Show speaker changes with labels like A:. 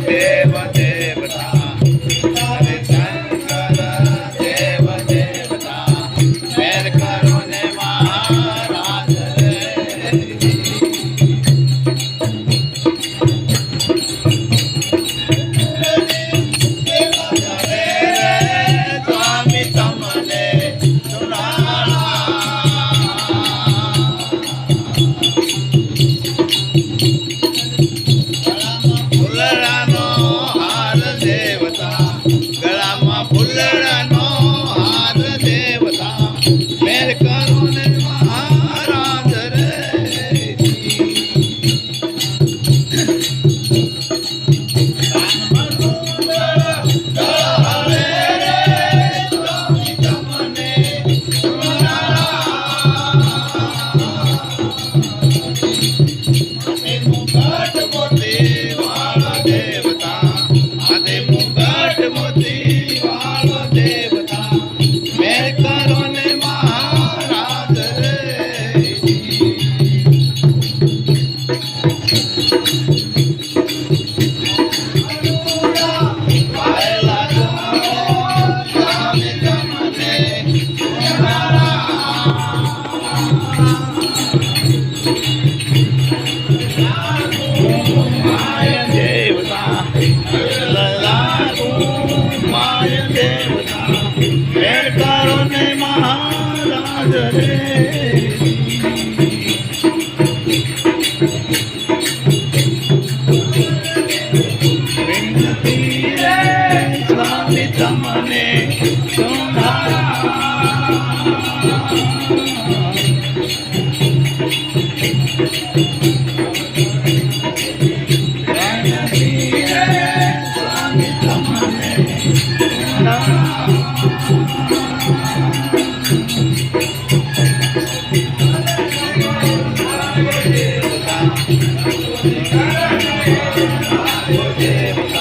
A: देव देवता हरे शंकर देव देवता मेर करो ने महाराज रे स्वामी तमने सुनाला फुलड़ानो हार देवता गळाમાં फुलड़ानो हार देवता मेर करो ने महाराज रे महाराज रे विनती रे स्वामी तमने सुनाला देवता